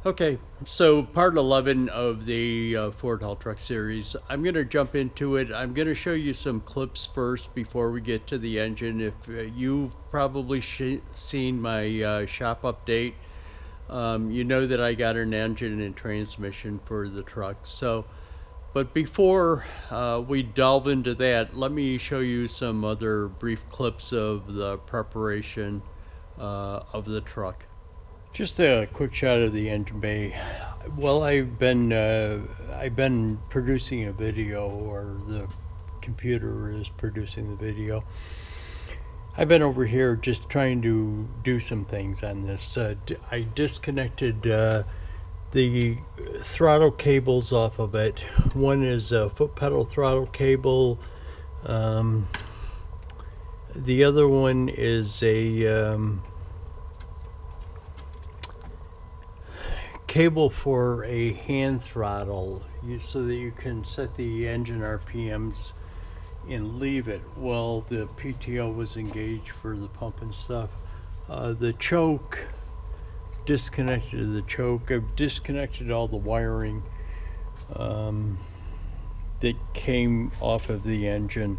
Okay, so part 11 of the Ford Haul Truck series. I'm going to jump into it. I'm going to show you some clips first before we get to the engine. If you've probably seen my shop update, you know that I got an engine and transmission for the truck. But before we delve into that, let me show you some other brief clips of the preparation of the truck. Just a quick shot of the engine bay. Well, I've been producing a video, or the computer is producing the video. I've been over here just trying to do some things on this. I disconnected the throttle cables off of it. One is a foot pedal throttle cable. The other one is a cable for a hand throttle, so that you can set the engine RPMs and leave it while the PTO was engaged for the pump and stuff. The choke, disconnected the choke. I've disconnected all the wiring that came off of the engine,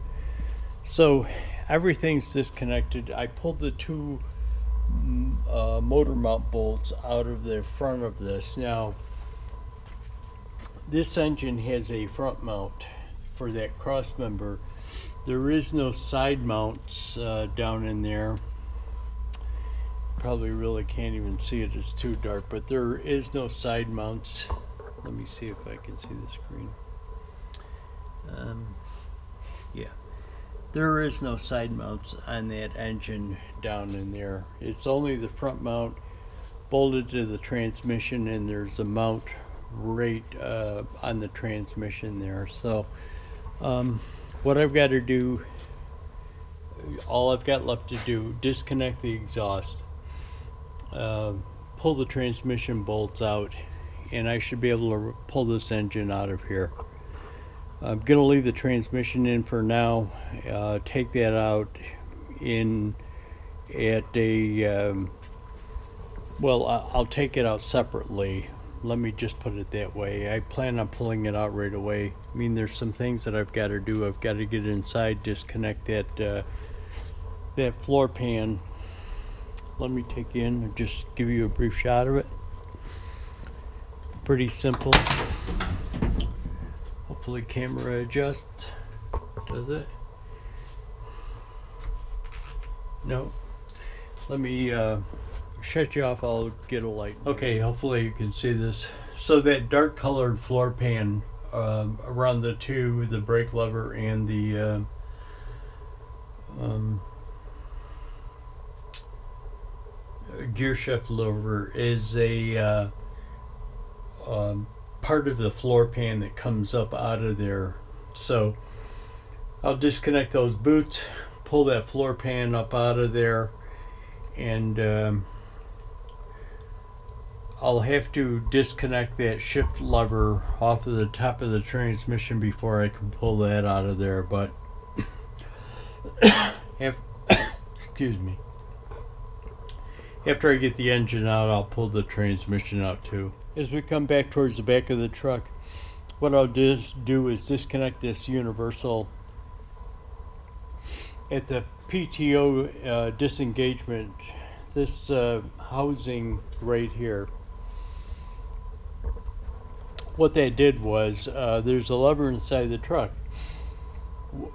so everything's disconnected. I pulled the two motor mount bolts out of the front of this. Now, this engine has a front mount for that cross member. There is no side mounts down in there. Probably really can't even see it, it's too dark, but there is no side mounts. Let me see if I can see the screen. Yeah, there is no side mounts on that engine down in there. It's only the front mount bolted to the transmission, and there's a mount right on the transmission there. So what I've got to do, all I've got left to do, disconnect the exhaust, pull the transmission bolts out, and I should be able to pull this engine out of here. I'm going to leave the transmission in for now, take that out in at a, well, I'll take it out separately. Let me just put it that way. I plan on pulling it out right away. I mean, there's some things that I've got to do. I've got to get inside, disconnect that floor pan. Let me take you in and just give you a brief shot of it. Pretty simple. Hopefully camera adjusts. Does it? No. Let me shut you off. I'll get a light. Okay, hopefully you can see this. So that dark colored floor pan around the brake lever and the gear shift lever is a part of the floor pan that comes up out of there. So I'll disconnect those boots, pull that floor pan up out of there, and I'll have to disconnect that shift lever off of the top of the transmission before I can pull that out of there. But excuse me, after I get the engine out, I'll pull the transmission out too. As we come back towards the back of the truck, what I'll do is disconnect this universal at the PTO disengagement, this housing right here. What that did was, there's a lever inside the truck.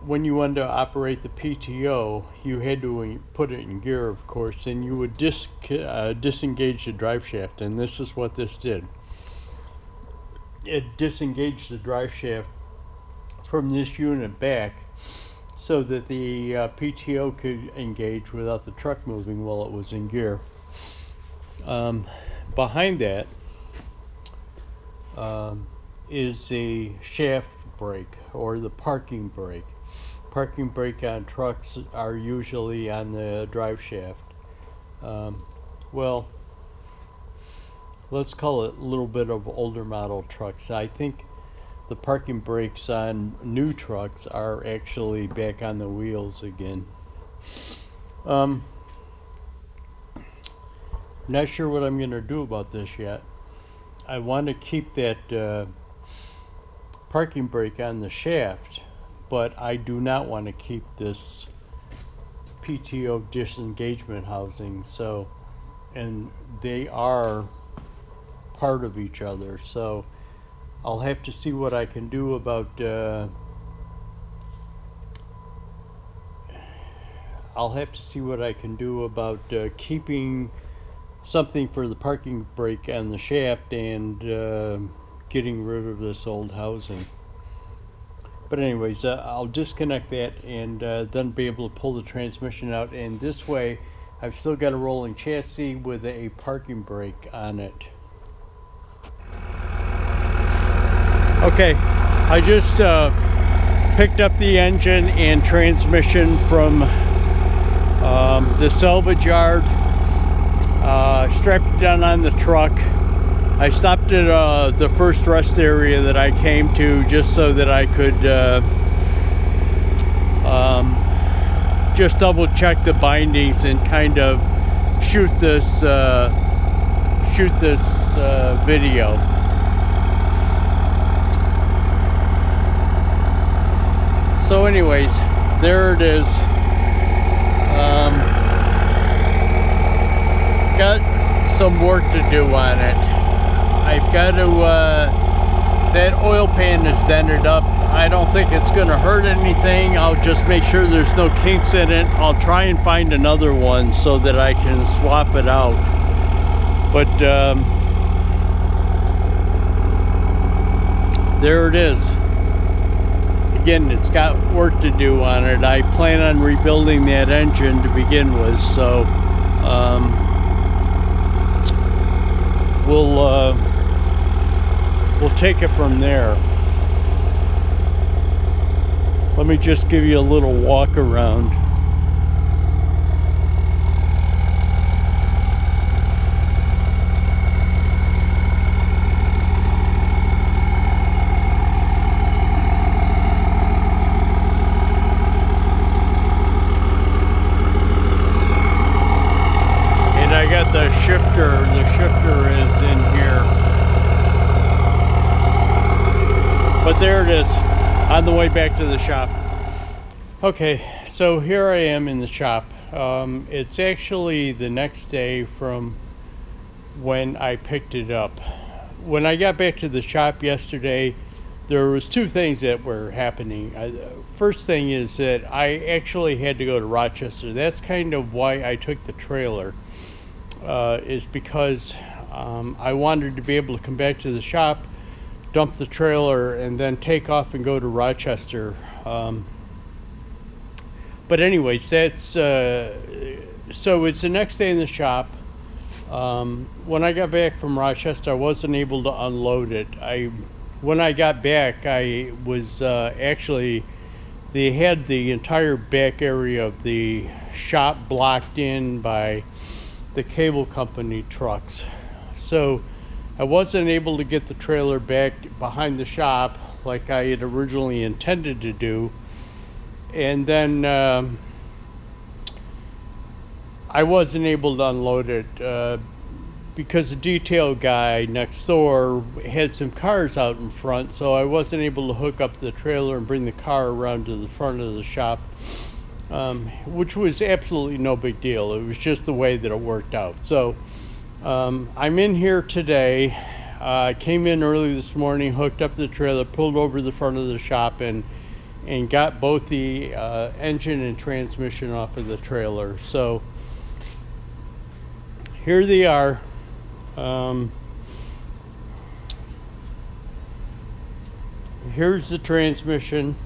When you wanted to operate the PTO, you had to put it in gear, of course, and you would disengage the drive shaft, and this is what this did. It disengaged the drive shaft from this unit back so that the PTO could engage without the truck moving while it was in gear. Behind that is a shaft brake, or the parking brake. Parking brake on trucks are usually on the drive shaft. Well, let's call it a little bit of older model trucks. I think the parking brakes on new trucks are actually back on the wheels again. Not sure what I'm going to do about this yet. I want to keep that parking brake on the shaft, but I do not want to keep this PTO disengagement housing. So, and they are part of each other, so I'll have to see what I can do about keeping something for the parking brake on the shaft and getting rid of this old housing. But anyways, I'll disconnect that and then be able to pull the transmission out, and this way I've still got a rolling chassis with a parking brake on it. Okay, I just picked up the engine and transmission from the salvage yard, strapped it down on the truck. I stopped at the first rest area that I came to just so that I could just double check the bindings and kind of shoot this video. So anyways, there it is. Got some work to do on it. I've got to, that oil pan is dented up. I don't think it's going to hurt anything. I'll just make sure there's no kinks in it. I'll try and find another one so that I can swap it out. But there it is. Again, it's got work to do on it. I plan on rebuilding that engine to begin with, so we'll take it from there. Let me just give you a little walk around. The shifter is in here. But there it is, on the way back to the shop. Okay, so here I am in the shop. It's actually the next day from when I picked it up. When I got back to the shop yesterday, there was two things that were happening. First thing is that I actually had to go to Rochester. That's kind of why I took the trailer. Is because I wanted to be able to come back to the shop, dump the trailer, and then take off and go to Rochester. But anyways, that's so it's the next day in the shop. When I got back from Rochester, I wasn't able to unload it. When I got back, I was actually, they had the entire back area of the shop blocked in by the cable company trucks. So I wasn't able to get the trailer back behind the shop like I had originally intended to do. And then I wasn't able to unload it because the detail guy next door had some cars out in front, so I wasn't able to hook up the trailer and bring the car around to the front of the shop. Which was absolutely no big deal. It was just the way that it worked out. So I'm in here today. I came in early this morning, hooked up the trailer, pulled over the front of the shop, and got both the engine and transmission off of the trailer. So here they are. Here's the transmission.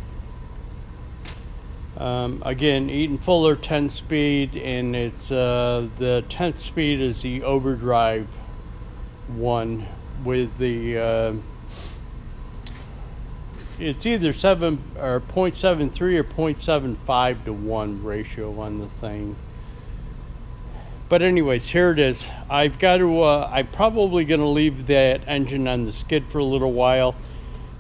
Again, Eaton Fuller 10 speed, and it's the 10th speed is the overdrive one with the it's either 0.73 or 0.75 to 1 ratio on the thing. But anyways, here it is. I've got to I'm probably going to leave that engine on the skid for a little while.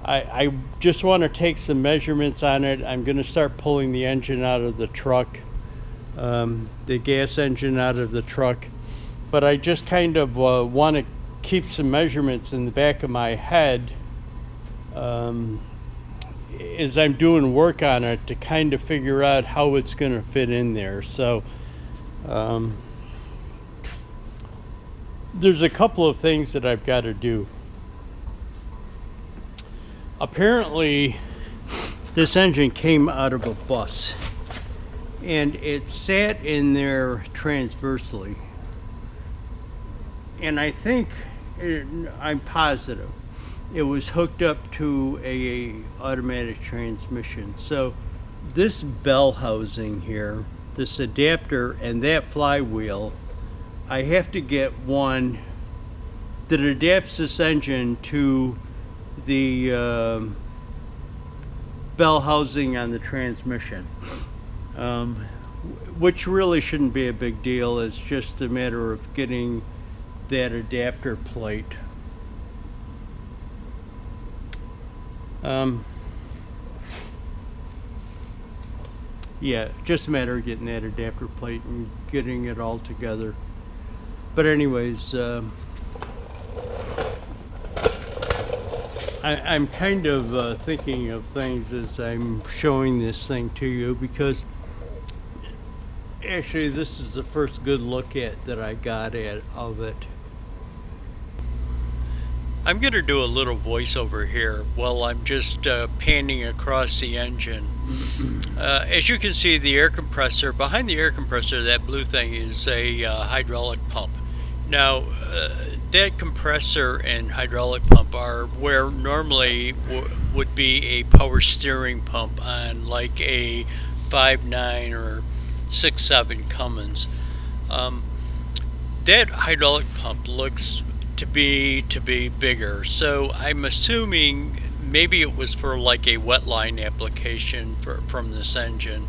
I just want to take some measurements on it. I'm going to start pulling the engine out of the truck, the gas engine out of the truck. But I just kind of want to keep some measurements in the back of my head as I'm doing work on it to kind of figure out how it's going to fit in there. So there's a couple of things that I've got to do. Apparently this engine came out of a bus and it sat in there transversely, and I think I'm positive it was hooked up to a automatic transmission. So this bell housing here, this adapter, and that flywheel, I have to get one that adapts this engine to the bell housing on the transmission, which really shouldn't be a big deal. It's just a matter of getting that adapter plate. Yeah, just a matter of getting that adapter plate and getting it all together. But anyways, I'm kind of thinking of things as I'm showing this thing to you, because actually this is the first good look at that I got at of it. I'm going to do a little voiceover here while I'm just panning across the engine. As you can see, the air compressor, behind the air compressor, that blue thing, is a hydraulic pump. Now, that compressor and hydraulic pump are where normally would be a power steering pump on like a 5.9 or 6.7 Cummins. That hydraulic pump looks to be bigger, so I'm assuming maybe it was for like a wet line application from this engine,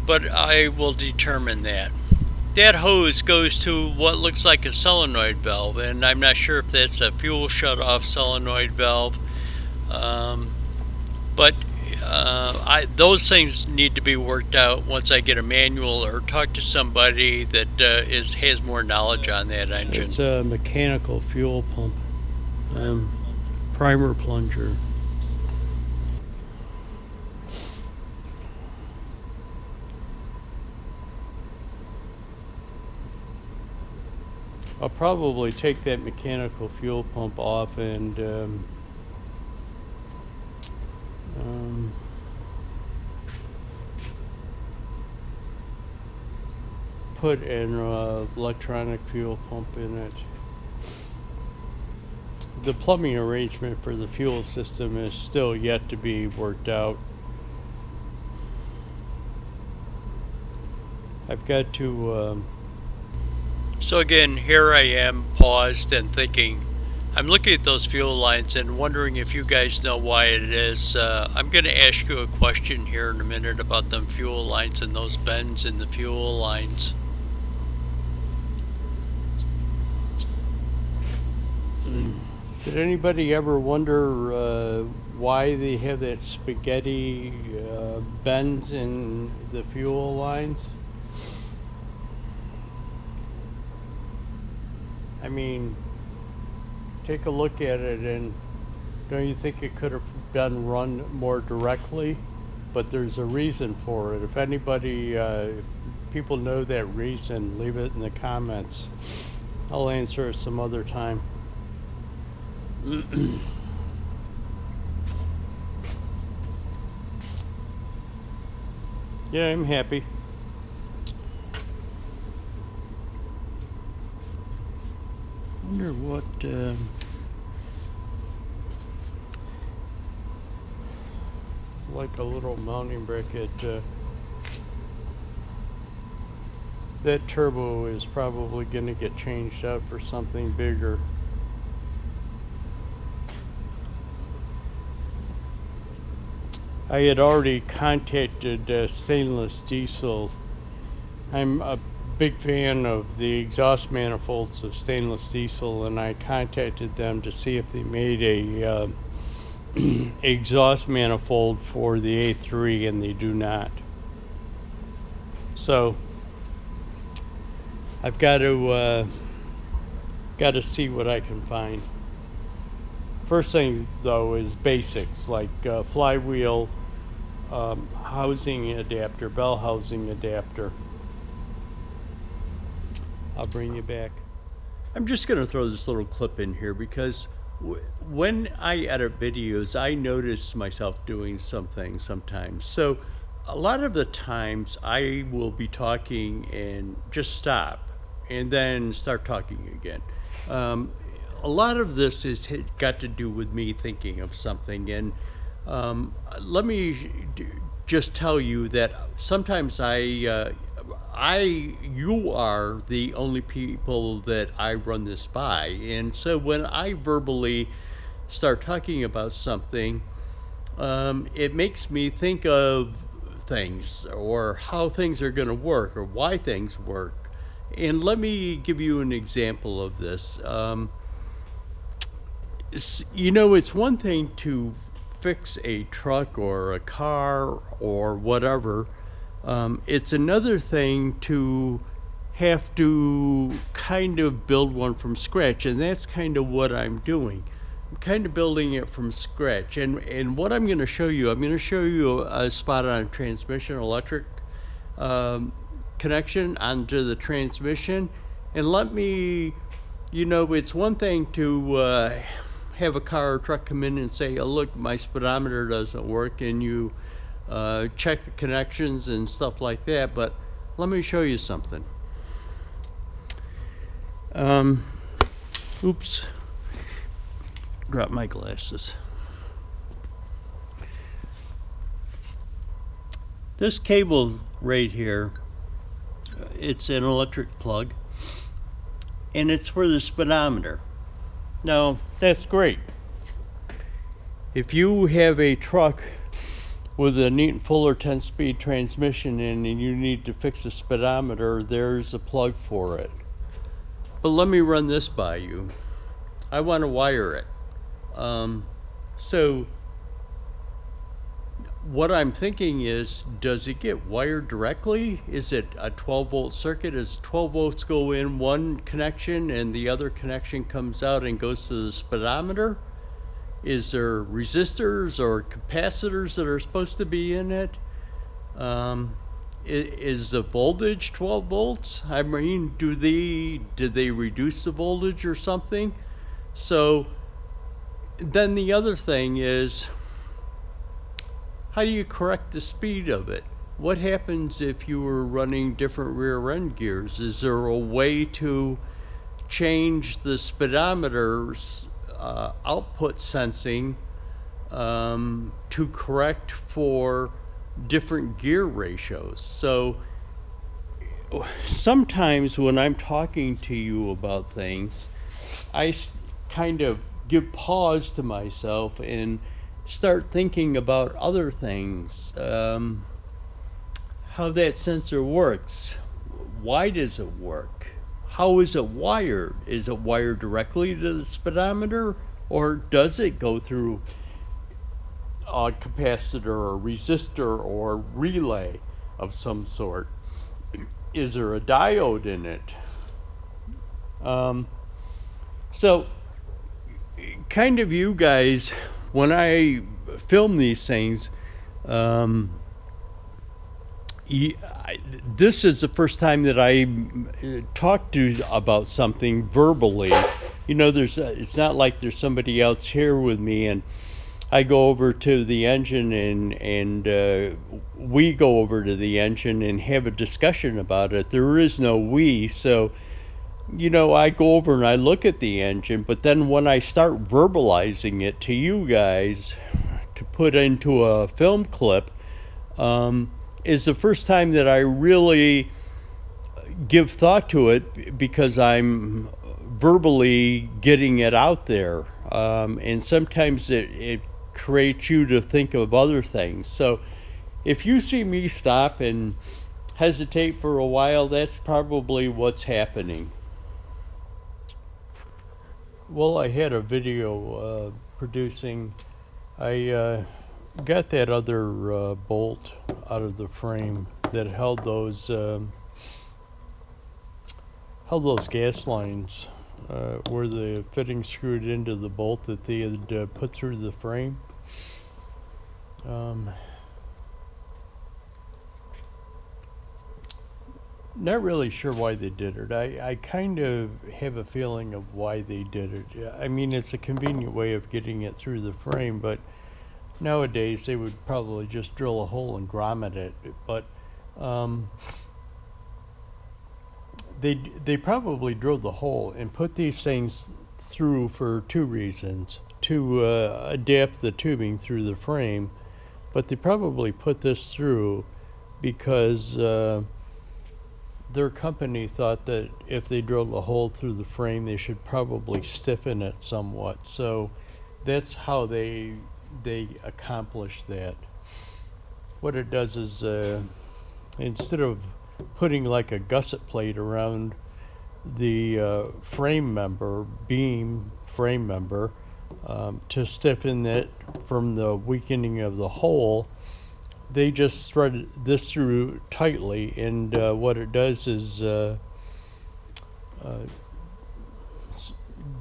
but I will determine that. That hose goes to what looks like a solenoid valve, and I'm not sure if that's a fuel shutoff solenoid valve, but those things need to be worked out once I get a manual or talk to somebody that has more knowledge on that engine. It's a mechanical fuel pump, primer plunger. I'll probably take that mechanical fuel pump off and put an electronic fuel pump in it. The plumbing arrangement for the fuel system is still yet to be worked out. I've got to so again, here I am, paused and thinking. I'm looking at those fuel lines and wondering if you guys know why it is. I'm going to ask you a question here in a minute about them fuel lines and those bends in the fuel lines. Did anybody ever wonder why they have that spaghetti bends in the fuel lines? I mean, take a look at it, and don't you think it could have been run more directly? But there's a reason for it. If anybody, if people know that reason, leave it in the comments. I'll answer it some other time. Yeah, I'm happy. Wonder what like a little mounting bracket. That turbo is probably going to get changed out for something bigger. I had already contacted Stainless Diesel. I'm a big fan of the exhaust manifolds of Stainless Diesel, and I contacted them to see if they made a exhaust manifold for the A3, and they do not. So I've got to got to see what I can find. First thing though is basics like flywheel, housing adapter, bell housing adapter. I'll bring you back. I'm just going to throw this little clip in here because when I edit videos, I notice myself doing something sometimes. So a lot of the times I will be talking and just stop and then start talking again. A lot of this has got to do with me thinking of something, and let me just tell you that sometimes you are the only people that I run this by, and so when I verbally start talking about something, it makes me think of things or how things are going to work or why things work. And let me give you an example of this. You know, it's one thing to fix a truck or a car or whatever. It's another thing to have to kind of build one from scratch, and that's kind of what I'm doing. I'm kind of building it from scratch, and what I'm going to show you, I'm going to show you a spot on a transmission electric connection onto the transmission. And let me, you know, it's one thing to have a car or truck come in and say, oh look, my speedometer doesn't work, and you check the connections and stuff like that, but let me show you something. Oops, dropped my glasses. This cable right here, it's an electric plug, and it's for the speedometer. Now, that's great. If you have a truck with a Neaton Fuller 10-speed transmission and you need to fix the speedometer, there's a plug for it. But let me run this by you. I want to wire it. So what I'm thinking is, does it get wired directly? Is it a 12-volt circuit? Does 12 volts go in one connection and the other connection comes out and goes to the speedometer? Is there resistors or capacitors that are supposed to be in it? Is the voltage 12 volts? I mean, did they reduce the voltage or something? So then the other thing is, how do you correct the speed of it? What happens if you were running different rear end gears? Is there a way to change the speedometer's output sensing to correct for different gear ratios? So sometimes when I'm talking to you about things, I kind of give pause to myself and start thinking about other things, how that sensor works, why does it work, how is it wired? Is it wired directly to the speedometer, or does it go through a capacitor or resistor or relay of some sort? Is there a diode in it? So kind of, you guys, when I film these things, this is the first time that I talked to you about something verbally. You know, it's not like there's somebody else here with me and I go over to the engine and we go over to the engine and have a discussion about it. There is no we, so you know, I go over and I look at the engine, but then when I start verbalizing it to you guys to put into a film clip, is the first time that I really give thought to it, because I'm verbally getting it out there. And sometimes it creates you to think of other things. So if you see me stop and hesitate for a while, that's probably what's happening. Well, I had a video producing. I got that other bolt out of the frame that held those gas lines where the fitting screwed into the bolt that they had put through the frame. Not really sure why they did it. I kind of have a feeling of why they did it. I mean, it's a convenient way of getting it through the frame, but nowadays they would probably just drill a hole and grommet it. But they probably drilled the hole and put these things through for two reasons: to adapt the tubing through the frame, but they probably put this through because their company thought that if they drilled a hole through the frame, they should probably stiffen it somewhat. So that's how they accomplish that. What it does is instead of putting like a gusset plate around the frame member, beam frame member, to stiffen it from the weakening of the hole, they just thread this through tightly, and what it does is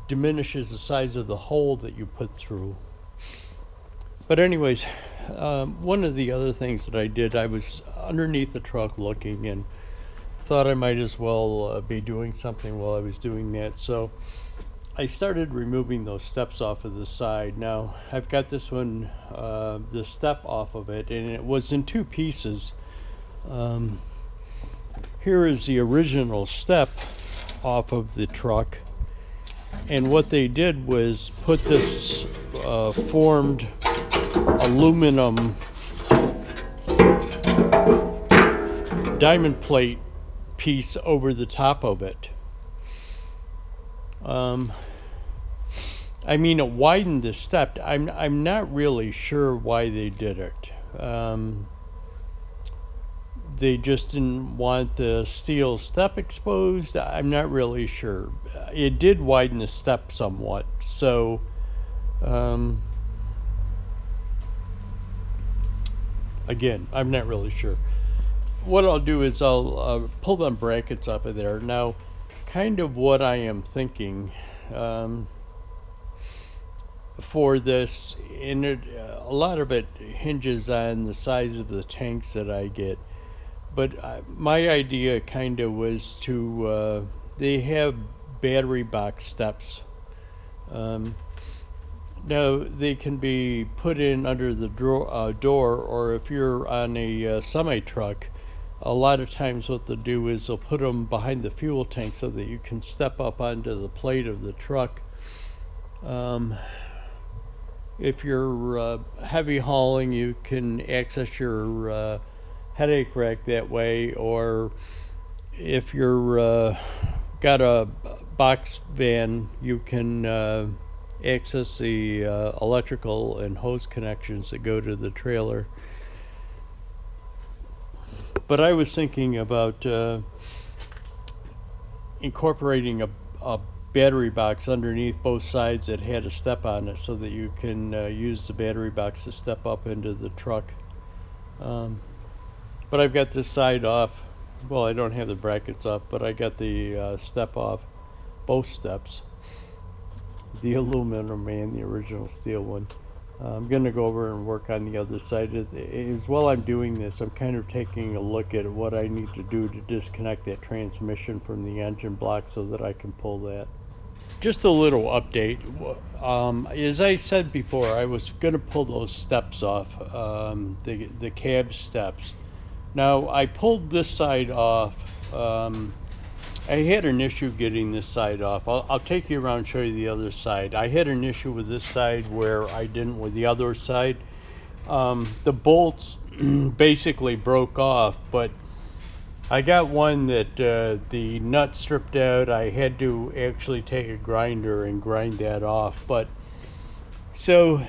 diminishes the size of the hole that you put through. But anyways, one of the other things that I did, I was underneath the truck looking and thought I might as well be doing something while I was doing that. So I started removing those steps off of the side. Now I've got this one, the step off of it, and it was in two pieces. Here is the original step off of the truck, and what they did was put this formed aluminum diamond plate piece over the top of it. I mean, it widened the step. I'm not really sure why they did it. They just didn't want the steel step exposed. I'm not really sure. It did widen the step somewhat. So again, I'm not really sure. What I'll do is I'll pull them brackets up of there. Now, kind of what I am thinking for this, and a lot of it hinges on the size of the tanks that I get, but my idea kind of was to, they have battery box steps. Now they can be put in under the door, or if you're on a semi-truck, a lot of times what they'll do is they'll put them behind the fuel tank so that you can step up onto the plate of the truck. If you're heavy hauling, you can access your headache rack that way, or if you're got a box van, you can access the electrical and hose connections that go to the trailer. But I was thinking about incorporating a battery box underneath both sides that had a step on it, so that you can use the battery box to step up into the truck. But I've got this side off. Well, I don't have the brackets up, but I got the step off, both steps, the aluminum and the original steel one. I'm going to go over and work on the other side. As while I'm doing this, I'm kind of taking a look at what I need to do to disconnect that transmission from the engine block so that I can pull that. Just a little update. As I said before, I was going to pull those steps off, the cab steps. Now, I pulled this side off. I had an issue getting this side off. I'll take you around and show you the other side. I had an issue with this side where I didn't with the other side. The bolts basically broke off, but I got one that the nut stripped out. I had to actually take a grinder and grind that off. But so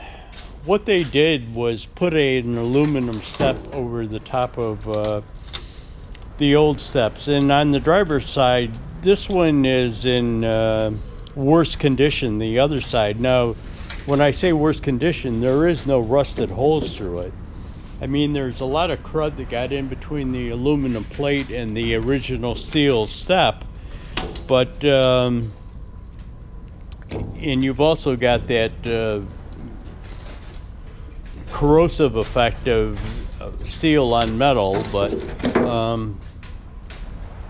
what they did was put an aluminum step over the top of the old steps, and on the driver's side, this one is in worse condition. The other side, now, when I say worse condition, there is no rusted holes through it. I mean, there's a lot of crud that got in between the aluminum plate and the original steel step, but and you've also got that corrosive effect of steel on metal, but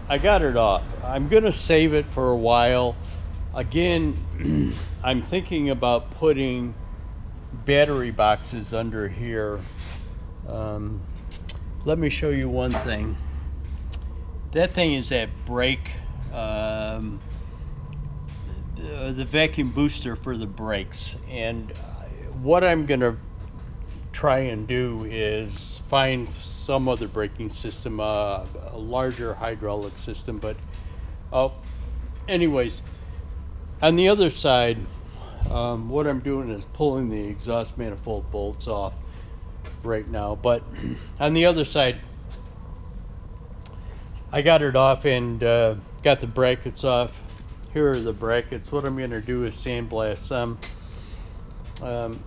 I got it off. I'm gonna save it for a while. Again, I'm thinking about putting battery boxes under here. Let me show you one thing. That thing is that brake, the vacuum booster for the brakes. And what I'm gonna try and do is find some other braking system, a larger hydraulic system. But anyways, on the other side, what I'm doing is pulling the exhaust manifold bolts off right now. But on the other side, I got it off and got the brackets off. Here are the brackets. What I'm going to do is sandblast them.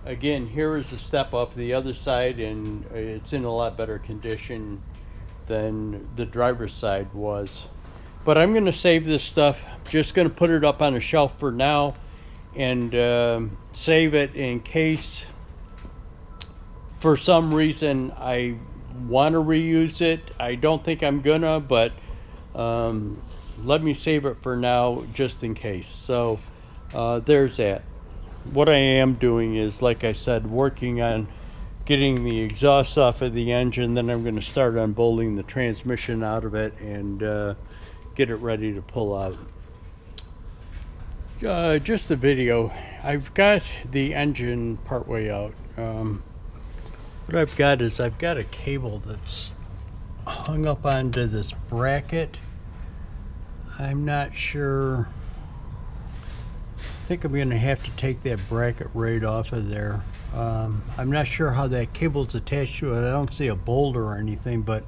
Again, here is the step off the other side, and it's in a lot better condition than the driver's side was. But I'm going to save this stuff. Just going to put it up on a shelf for now and save it in case for some reason I want to reuse it. I don't think I'm gonna, but let me save it for now just in case. So there's that. What I am doing is, like I said, working on getting the exhaust off of the engine. Then I'm going to start unbolting the transmission out of it and get it ready to pull out. Just a video. I've got the engine partway out. What I've got is I've got a cable that's hung up onto this bracket. I'm not sure. I think I'm going to have to take that bracket right off of there. I'm not sure how that cable's attached to it. I don't see a bolt or anything, but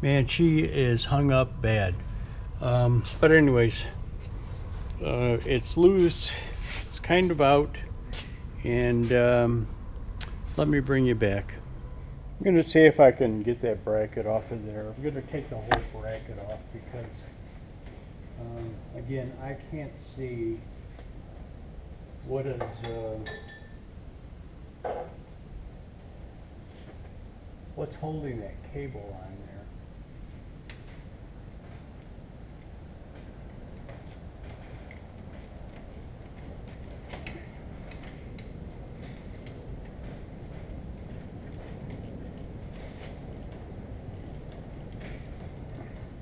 man, she is hung up bad. But anyways, it's loose. It's kind of out. And let me bring you back. I'm going to see if I can get that bracket off of there. I'm going to take the whole bracket off because, again, I can't see what is what's holding that cable on there.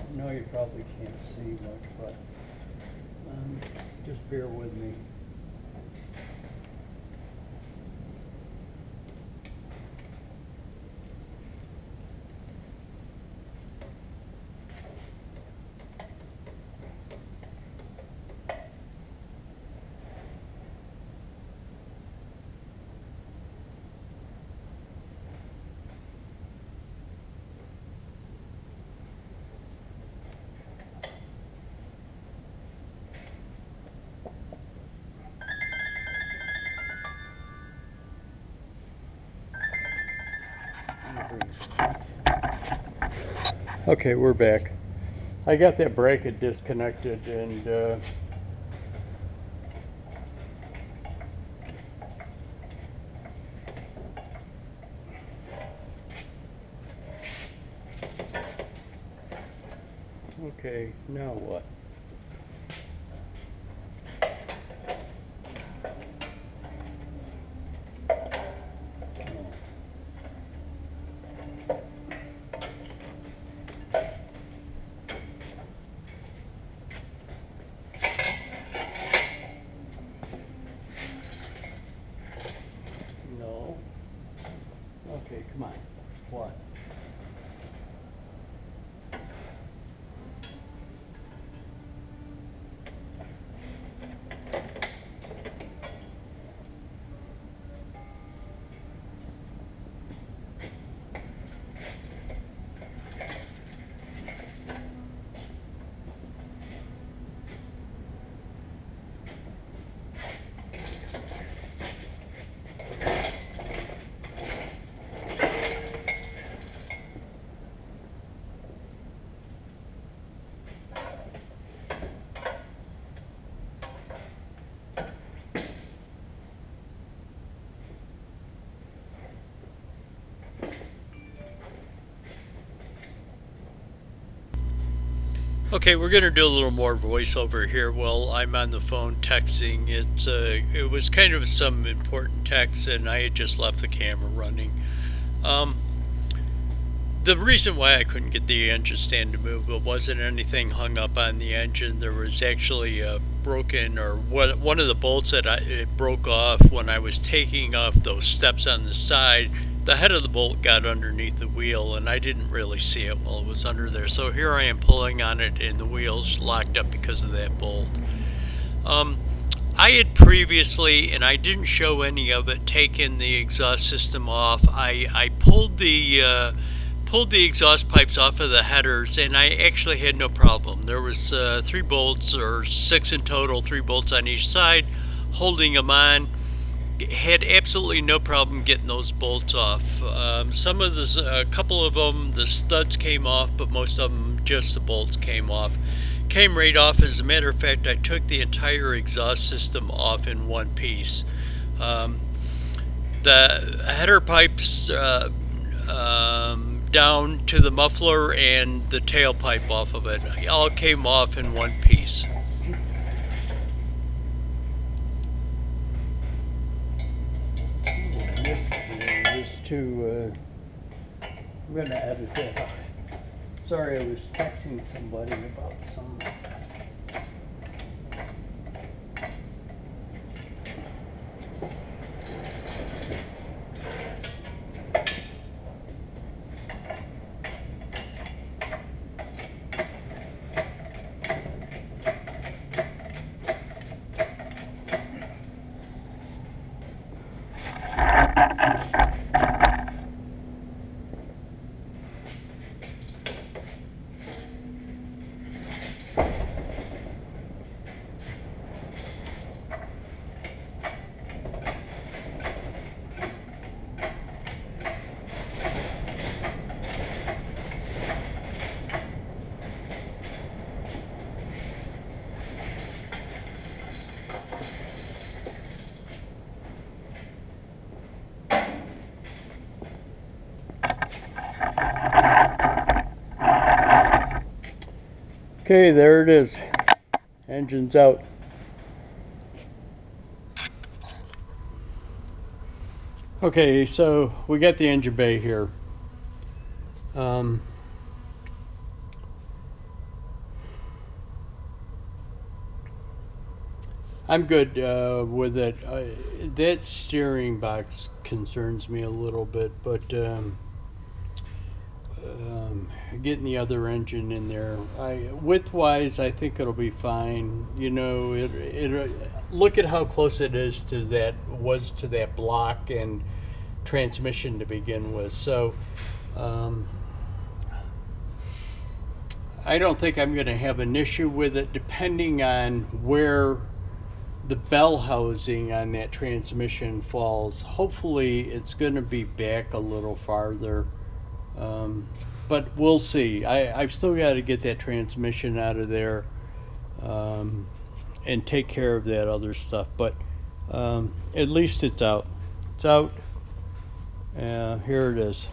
I know you probably can't see much, but just bear with me. Okay, we're back. I got that bracket disconnected and okay, now what? No. Okay, come on. What? Okay, we're gonna do a little more voiceover here while I'm on the phone texting. It was kind of some important text, and I had just left the camera running. The reason why I couldn't get the engine stand to move, it wasn't anything hung up on the engine. There was actually a broken, or one of the bolts that it broke off when I was taking off those steps on the side. The head of the bolt got underneath the wheel, and I didn't really see it while it was under there. So here I am pulling on it, and the wheel's locked up because of that bolt. I had previously, and I didn't show any of it, taken the exhaust system off. I pulled the exhaust pipes off of the headers, and I actually had no problem. There was 3 bolts, or 6 in total, 3 bolts on each side, holding them on. Had absolutely no problem getting those bolts off. A couple of them, the studs came off, but most of them, just the bolts came off. Came right off. As a matter of fact, I took the entire exhaust system off in one piece. The header pipes down to the muffler and the tailpipe off of it, all came off in one piece. I'm going to edit that out. Sorry, I was texting somebody about something. Okay, there it is. Engine's out. Okay, so we got the engine bay here. I'm good with it. That steering box concerns me a little bit, but getting the other engine in there, width-wise, I think it'll be fine. You know, look at how close it is to that block and transmission to begin with. So I don't think I'm going to have an issue with it, depending on where the bell housing on that transmission falls. Hopefully it's going to be back a little farther. But we'll see. I've still got to get that transmission out of there and take care of that other stuff. But at least it's out. It's out. Here it is.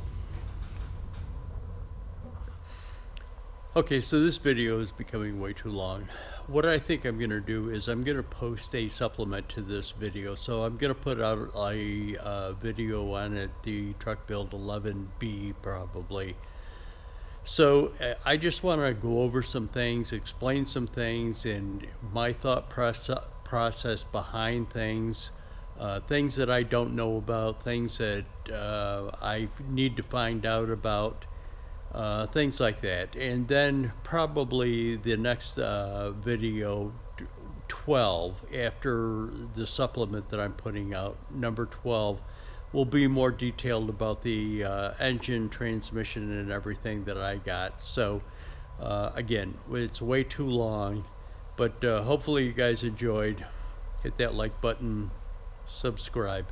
Okay, so this video is becoming way too long. What I think I'm going to do is I'm going to post a supplement to this video. So I'm going to put out a video on it, the truck build 11B probably. So I just want to go over some things, explain some things, and my thought process behind things, things that I don't know about, things that I need to find out about. Things like that. And then probably the next video 12, after the supplement that I'm putting out, number 12, will be more detailed about the engine, transmission, and everything that I got. So again, it's way too long, but hopefully you guys enjoyed. Hit that like button, subscribe.